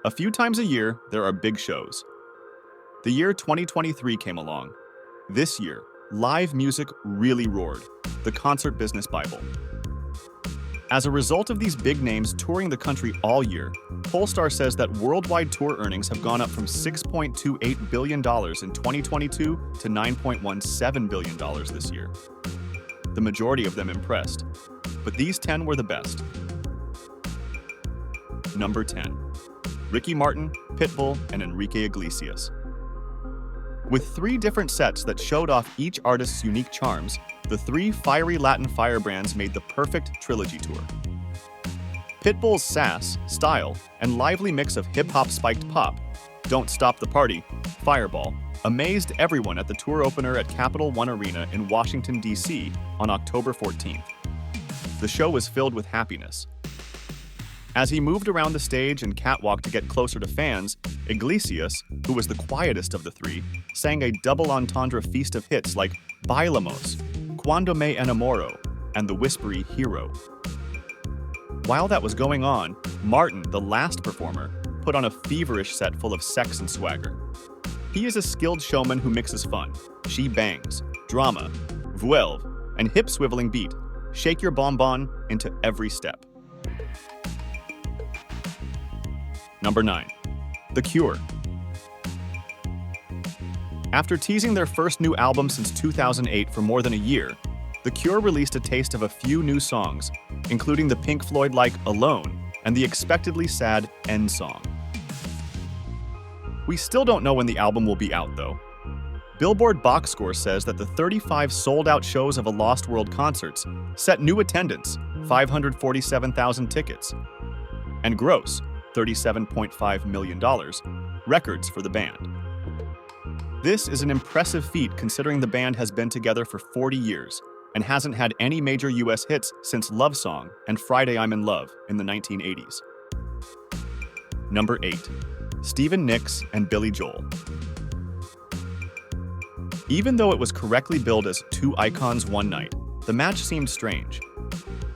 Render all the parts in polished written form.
A few times a year, there are big shows. The year 2023 came along. This year, live music really roared, the concert business Bible. As a result of these big names touring the country all year, Pollstar says that worldwide tour earnings have gone up from $6.28 billion in 2022 to $9.17 billion this year. The majority of them impressed, but these 10 were the best. Number 10. Ricky Martin, Pitbull, and Enrique Iglesias. With 3 different sets that showed off each artist's unique charms, the 3 fiery Latin firebrands made the perfect trilogy tour. Pitbull's sass, style, and lively mix of hip-hop spiked pop, Don't Stop the Party, Fireball, amazed everyone at the tour opener at Capital One Arena in Washington, D.C. on October 14th. The show was filled with happiness. As he moved around the stage and catwalk to get closer to fans, Iglesias, who was the quietest of the 3, sang a double entendre feast of hits like Bailamos, Cuando Me Enamoro, and the whispery Hero. While that was going on, Martin, the last performer, put on a feverish set full of sex and swagger. He is a skilled showman who mixes fun, she bangs, drama, vuelve, and hip-swiveling beat, shake your bonbon into every step. Number 9. The Cure. After teasing their first new album since 2008 for more than a year, The Cure released a taste of a few new songs, including the Pink Floyd-like Alone and the expectedly sad End song. We still don't know when the album will be out, though. Billboard Box Score says that the 35 sold-out shows of a Lost World concerts set new attendance, 547,000 tickets, and gross, $37.5 million, records for the band. This is an impressive feat considering the band has been together for 40 years and hasn't had any major US hits since Love Song and Friday I'm in Love in the 1980s. Number 8. Stephen Nicks and Billy Joel. Even though it was correctly billed as 2 icons one night, the match seemed strange.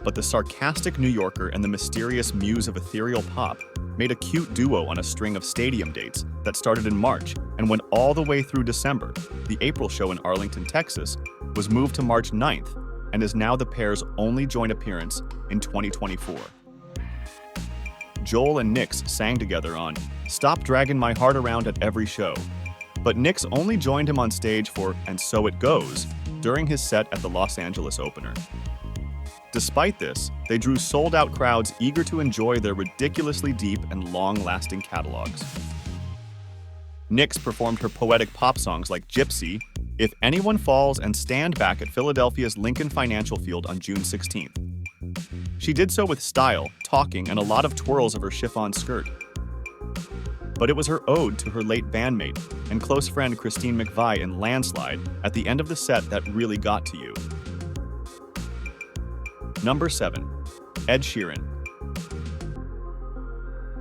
But the sarcastic New Yorker and the mysterious muse of ethereal pop made a cute duo on a string of stadium dates that started in March and went all the way through December. The April show in Arlington, Texas, was moved to March 9th and is now the pair's only joint appearance in 2024. Joel and Nicks sang together on Stop Dragging My Heart Around at every show, but Nicks only joined him on stage for And So It Goes during his set at the Los Angeles opener. Despite this, they drew sold-out crowds eager to enjoy their ridiculously deep and long-lasting catalogs. Nicks performed her poetic pop songs like Gypsy, If Anyone Falls, and Stand Back at Philadelphia's Lincoln Financial Field on June 16th. She did so with style, talking, and a lot of twirls of her chiffon skirt. But it was her ode to her late bandmate and close friend Christine McVie in Landslide at the end of the set that really got to you. Number 7. Ed Sheeran.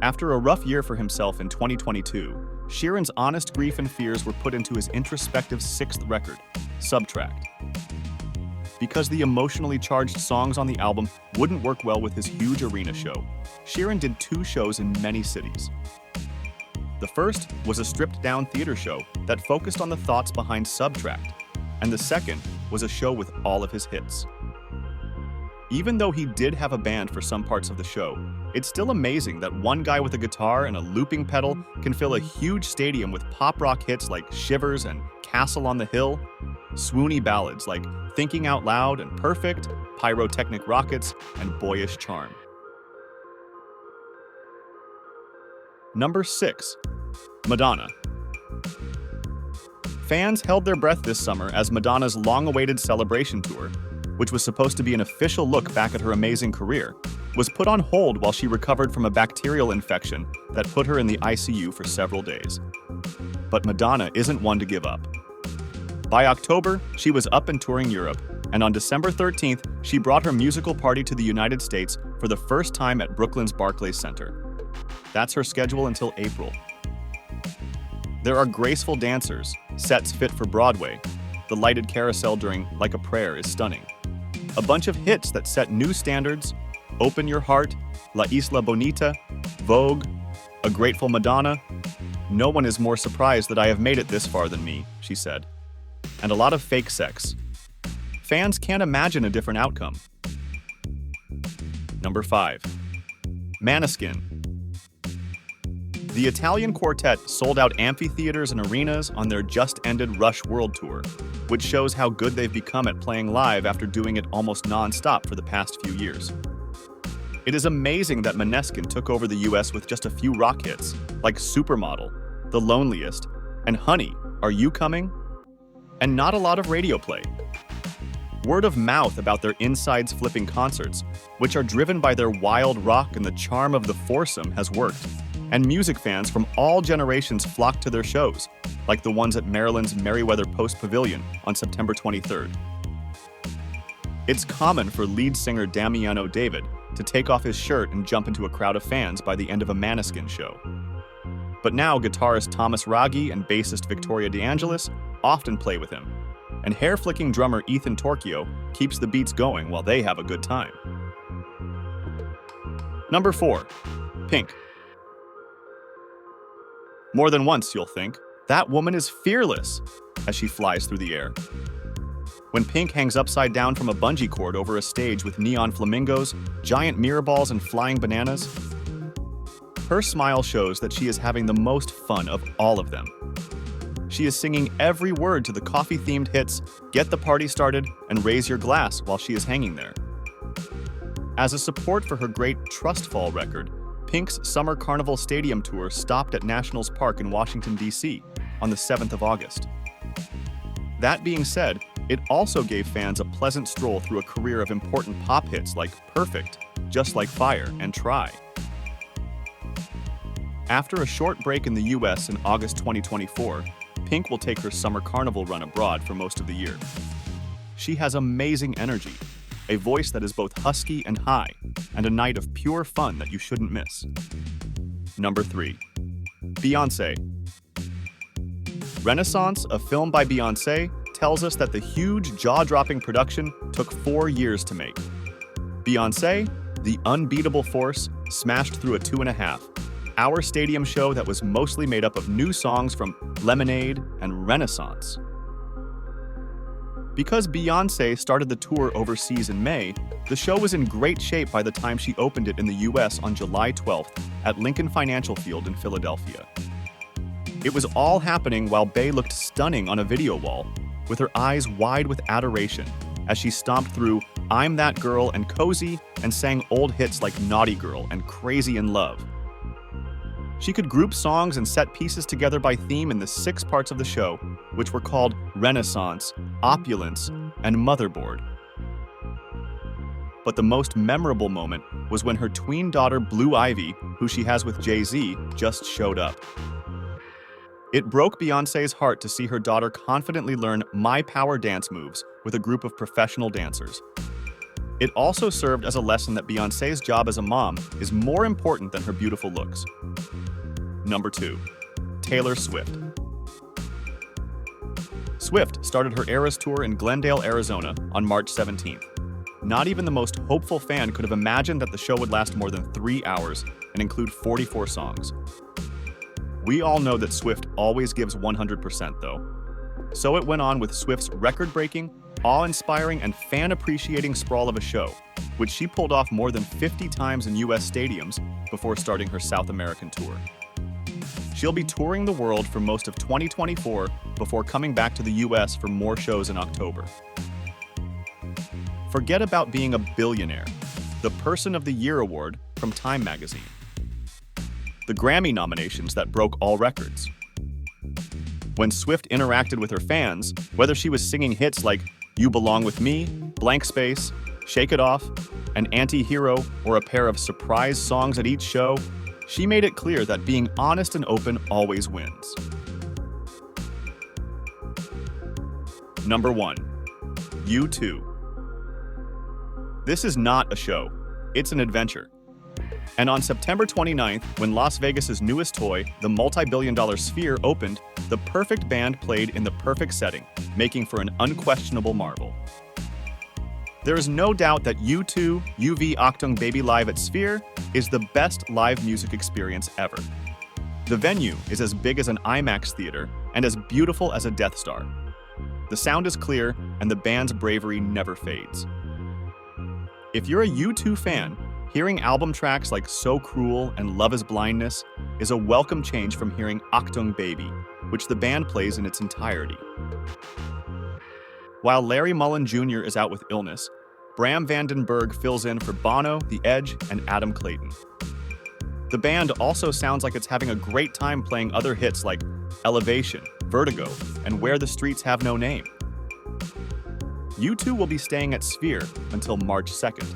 After a rough year for himself in 2022, Sheeran's honest grief and fears were put into his introspective 6th record, Subtract. Because the emotionally charged songs on the album wouldn't work well with his huge arena show, Sheeran did 2 shows in many cities. The first was a stripped-down theater show that focused on the thoughts behind Subtract, and the second was a show with all of his hits. Even though he did have a band for some parts of the show, it's still amazing that one guy with a guitar and a looping pedal can fill a huge stadium with pop rock hits like Shivers and Castle on the Hill, swoony ballads like Thinking Out Loud and Perfect, Pyrotechnic Rockets, and Boyish Charm. Number 6. Madonna. Fans held their breath this summer as Madonna's long-awaited Celebration tour, which was supposed to be an official look back at her amazing career, was put on hold while she recovered from a bacterial infection that put her in the ICU for several days. But Madonna isn't one to give up. By October, she was up and touring Europe, and on December 13th, she brought her musical party to the United States for the first time at Brooklyn's Barclays Center. That's her schedule until April. There are graceful dancers, sets fit for Broadway. The lighted carousel during Like a Prayer is stunning. A bunch of hits that set new standards, Open Your Heart, La Isla Bonita, Vogue, A grateful Madonna? No one is more surprised that I have made it this far than me, she said. And a lot of fake sex. Fans can't imagine a different outcome. Number 5. Måneskin. The Italian quartet sold out amphitheaters and arenas on their just-ended Rush World Tour, which shows how good they've become at playing live after doing it almost non-stop for the past few years. It is amazing that Måneskin took over the US with just a few rock hits, like Supermodel, The Loneliest, and Honey, Are You Coming? And not a lot of radio play. Word of mouth about their insides-flipping concerts, which are driven by their wild rock and the charm of the foursome, has worked, and music fans from all generations flocked to their shows, like the ones at Maryland's Merriweather Post Pavilion on September 23rd. It's common for lead singer Damiano David to take off his shirt and jump into a crowd of fans by the end of a Måneskin show. But now guitarist Thomas Raggi and bassist Victoria DeAngelis often play with him, and hair-flicking drummer Ethan Torchio keeps the beats going while they have a good time. Number 4. Pink. More than once, you'll think, that woman is fearless as she flies through the air. When Pink hangs upside down from a bungee cord over a stage with neon flamingos, giant mirror balls, and flying bananas, her smile shows that she is having the most fun of all of them. She is singing every word to the coffee-themed hits Get the Party Started and Raise Your Glass while she is hanging there. As a support for her great Trust Fall record, Pink's Summer Carnival Stadium Tour stopped at Nationals Park in Washington, D.C. on the 7th of August. That being said, it also gave fans a pleasant stroll through a career of important pop hits like Perfect, Just Like Fire, and Try. After a short break in the U.S. in August 2024, Pink will take her summer carnival run abroad for most of the year. She has amazing energy, a voice that is both husky and high, and a night of pure fun that you shouldn't miss. Number 3. Beyonce. Renaissance, a film by Beyonce, tells us that the huge, jaw-dropping production took 4 years to make. Beyonce, the unbeatable force, smashed through a 2.5-hour stadium show that was mostly made up of new songs from Lemonade and Renaissance. Because Beyonce started the tour overseas in May, the show was in great shape by the time she opened it in the US on July 12th at Lincoln Financial Field in Philadelphia. It was all happening while Bey looked stunning on a video wall, with her eyes wide with adoration as she stomped through I'm That Girl and Cozy and sang old hits like Naughty Girl and Crazy in Love. She could group songs and set pieces together by theme in the 6 parts of the show, which were called Renaissance, Opulence, and Motherboard. But the most memorable moment was when her tween daughter Blue Ivy, who she has with Jay-Z, just showed up. It broke Beyoncé's heart to see her daughter confidently learn My Power dance moves with a group of professional dancers. It also served as a lesson that Beyoncé's job as a mom is more important than her beautiful looks. Number 2. Taylor Swift. Swift started her Eras Tour in Glendale, Arizona on March 17th. Not even the most hopeful fan could have imagined that the show would last more than 3 hours and include 44 songs. We all know that Swift always gives 100% though. So it went on with Swift's record-breaking, awe-inspiring, and fan-appreciating sprawl of a show, which she pulled off more than 50 times in US stadiums before starting her South American tour. She'll be touring the world for most of 2024 before coming back to the US for more shows in October. Forget about being a billionaire. The Person of the Year award from Time magazine. The Grammy nominations that broke all records. When Swift interacted with her fans, whether she was singing hits like You Belong With Me, Blank Space, Shake It Off, an Anti-Hero, or a pair of surprise songs at each show, she made it clear that being honest and open always wins. Number 1. U2. This is not a show, it's an adventure. And on September 29th, when Las Vegas's newest toy, the multi-billion-dollar Sphere, opened, the perfect band played in the perfect setting, making for an unquestionable marvel. There is no doubt that U2 UV Achtung Baby Live at Sphere is the best live music experience ever. The venue is as big as an IMAX theater and as beautiful as a Death Star. The sound is clear, and the band's bravery never fades. If you're a U2 fan, hearing album tracks like So Cruel and Love is Blindness is a welcome change from hearing Achtung Baby, which the band plays in its entirety. While Larry Mullen Jr. is out with illness, Bram Vandenberg fills in for Bono, The Edge, and Adam Clayton. The band also sounds like it's having a great time playing other hits like Elevation, Vertigo, and Where the Streets Have No Name. U2 will be staying at Sphere until March 2nd.